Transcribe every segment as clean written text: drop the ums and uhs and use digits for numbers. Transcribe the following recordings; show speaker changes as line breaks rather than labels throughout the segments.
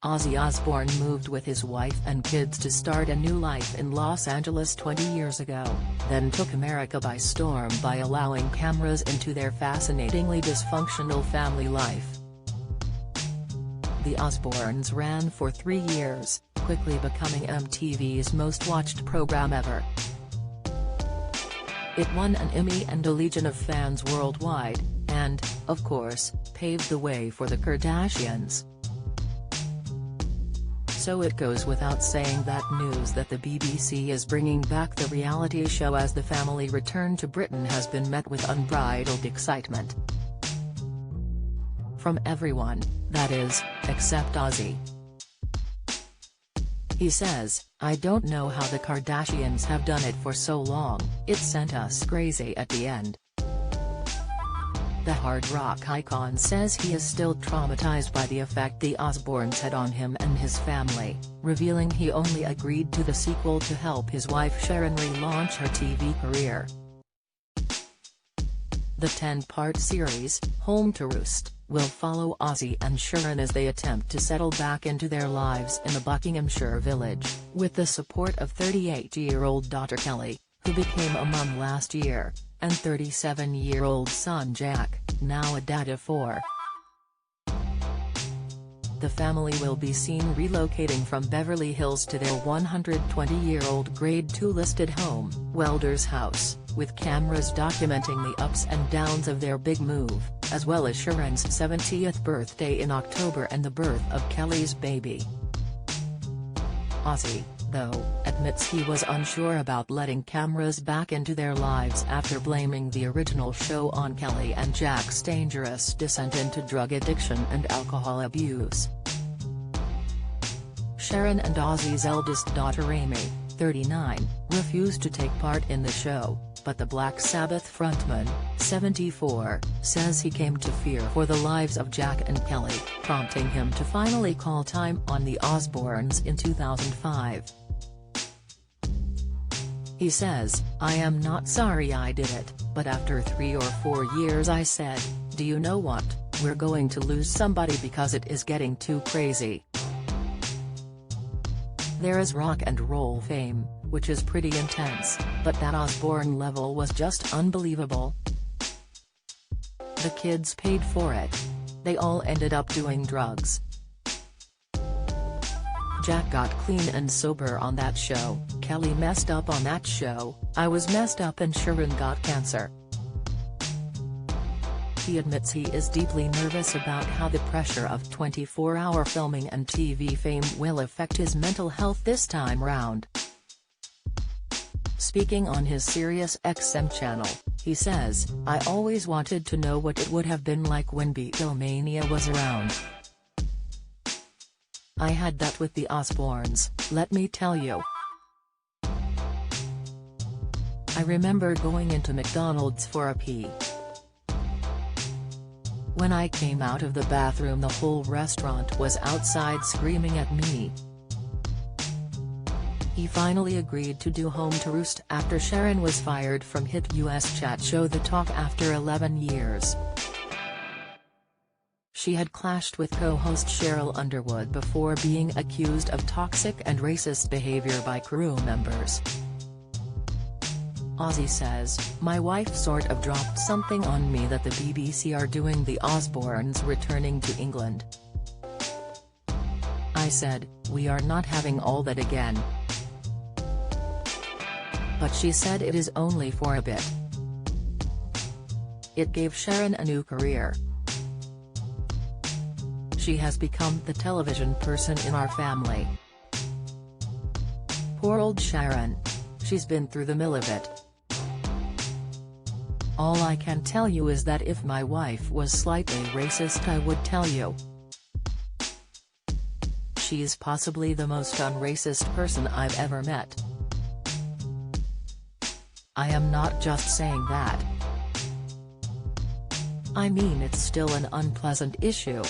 Ozzy Osbourne moved with his wife and kids to start a new life in Los Angeles 20 years ago, then took America by storm by allowing cameras into their fascinatingly dysfunctional family life. The Osbournes ran for 3 years, quickly becoming MTV's most watched program ever. It won an Emmy and a legion of fans worldwide, and, of course, paved the way for the Kardashians. So it goes without saying that news that the BBC is bringing back the reality show as the family return to Britain has been met with unbridled excitement. From everyone, that is, except Ozzy. He says, "I don't know how the Kardashians have done it for so long, it sent us crazy at the end." The hard rock icon says he is still traumatized by the effect the Osbournes had on him and his family, revealing he only agreed to the sequel to help his wife Sharon relaunch her TV career. The 10-part series, Home to Roost, will follow Ozzy and Sharon as they attempt to settle back into their lives in a Buckinghamshire village, with the support of 38-year-old daughter Kelly, who became a mum last year, and 37-year-old son Jack, now a dad of 4. The family will be seen relocating from Beverly Hills to their 120-year-old Grade 2 listed home, Welder's House, with cameras documenting the ups and downs of their big move, as well as Sharon's 70th birthday in October and the birth of Kelly's baby. Ozzy, though, admits he was unsure about letting cameras back into their lives after blaming the original show on Kelly and Jack's dangerous descent into drug addiction and alcohol abuse. Sharon and Ozzy's eldest daughter Amy, 39, refused to take part in the show, but the Black Sabbath frontman, 74, says he came to fear for the lives of Jack and Kelly, prompting him to finally call time on the Osbournes in 2005. He says, "I am not sorry I did it, but after 3 or 4 years I said, do you know what, we're going to lose somebody because it is getting too crazy." There is rock and roll fame, which is pretty intense, but that Osbourne level was just unbelievable. The kids paid for it. They all ended up doing drugs. Jack got clean and sober on that show, Kelly messed up on that show, I was messed up and Sharon got cancer. He admits he is deeply nervous about how the pressure of 24-hour filming and TV fame will affect his mental health this time round. Speaking on his Sirius XM channel, he says, "I always wanted to know what it would have been like when Beatlemania was around. I had that with the Osbournes, let me tell you. I remember going into McDonald's for a pee. When I came out of the bathroom the whole restaurant was outside screaming at me." He finally agreed to do Home to Roost after Sharon was fired from hit US chat show The Talk after 11 years. She had clashed with co-host Cheryl Underwood before being accused of toxic and racist behavior by crew members. Ozzy says, "My wife sort of dropped something on me that the BBC are doing the Osbournes returning to England. I said, we are not having all that again. But she said it is only for a bit." It gave Sharon a new career. She has become the television person in our family. Poor old Sharon. She's been through the mill of it. All I can tell you is that if my wife was slightly racist I would tell you. She's possibly the most unracist person I've ever met. I am not just saying that. I mean it's still an unpleasant issue.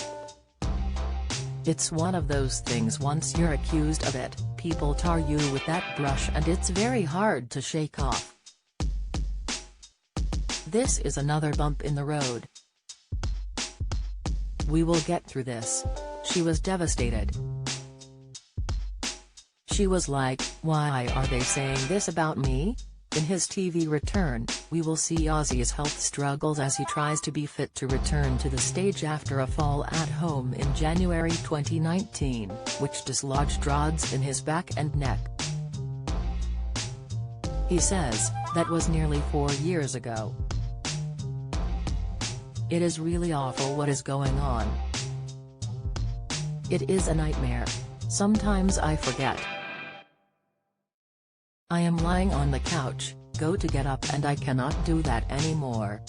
It's one of those things once you're accused of it, people tar you with that brush and it's very hard to shake off. This is another bump in the road. We will get through this." She was devastated. She was like, "Why are they saying this about me?" In his TV return, we will see Ozzy's health struggles as he tries to be fit to return to the stage after a fall at home in January 2019, which dislodged rods in his back and neck. He says, "That was nearly 4 years ago. It is really awful what is going on. It is a nightmare. Sometimes I forget. I am lying on the couch, go to get up and I cannot do that anymore.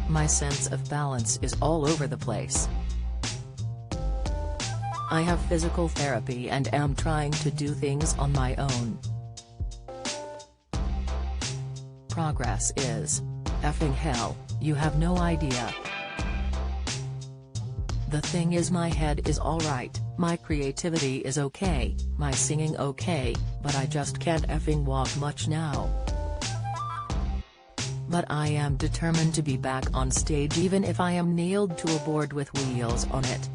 My sense of balance is all over the place. I have physical therapy and am trying to do things on my own. Progress is effing hell, you have no idea. The thing is, my head is alright, my creativity is okay, my singing okay, but I just can't effing walk much now. But I am determined to be back on stage even if I am nailed to a board with wheels on it."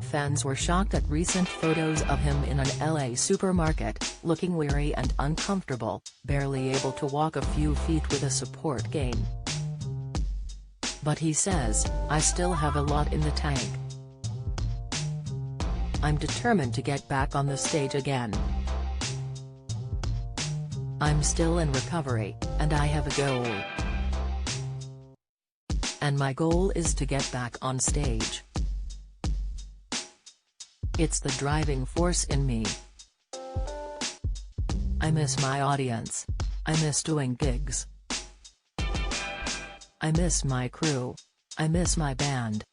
Fans were shocked at recent photos of him in an LA supermarket, looking weary and uncomfortable, barely able to walk a few feet with a support cane. But he says, "I still have a lot in the tank. I'm determined to get back on the stage again. I'm still in recovery, and I have a goal. And my goal is to get back on stage. It's the driving force in me. I miss my audience. I miss doing gigs. I miss my crew. I miss my band.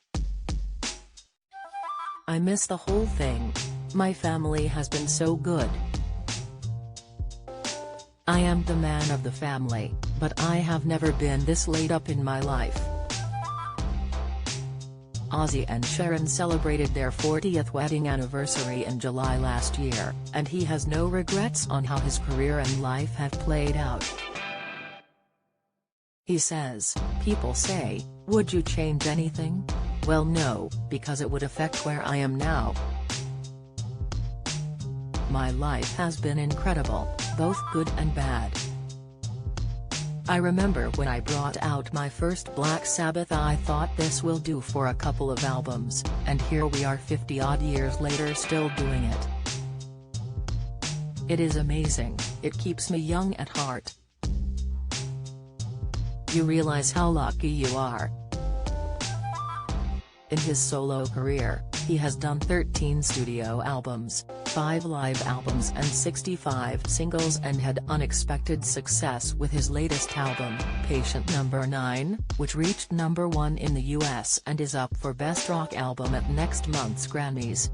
I miss the whole thing. My family has been so good. I am the man of the family, but I have never been this laid up in my life." Ozzy and Sharon celebrated their 40th wedding anniversary in July last year, and he has no regrets on how his career and life have played out. He says, "People say, would you change anything? Well, no, because it would affect where I am now. My life has been incredible, both good and bad. I remember when I brought out my first Black Sabbath, I thought this will do for a couple of albums, and here we are 50-odd years later still doing it. It is amazing, it keeps me young at heart. You realize how lucky you are." In his solo career, he has done 13 studio albums, 5 live albums and 65 singles, and had unexpected success with his latest album, Patient Number 9, which reached #1 in the US and is up for Best Rock Album at next month's Grammys.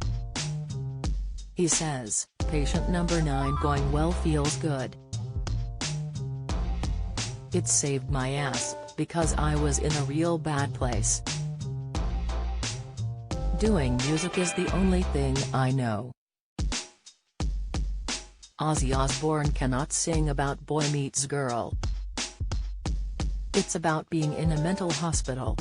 He says, "Patient Number 9 going well, feels good. It saved my ass, because I was in a real bad place. Doing music is the only thing I know." Ozzy Osbourne cannot sing about boy meets girl. It's about being in a mental hospital.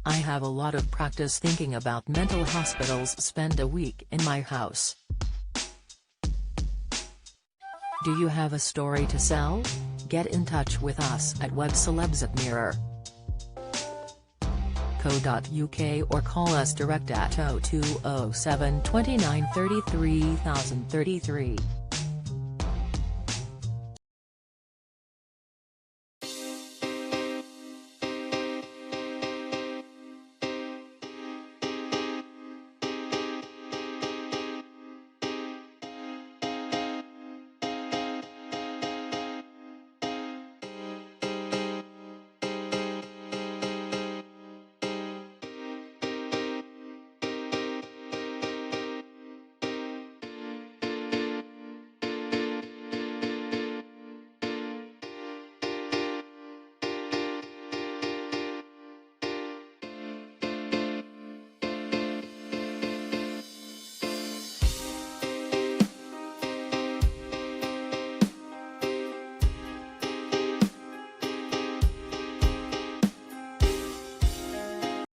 I have a lot of practice thinking about mental hospitals. Spend a week in my house. Do you have a story to sell? Get in touch with us at webcelebs@mirror.co.uk or call us direct at 0207 29 33 033.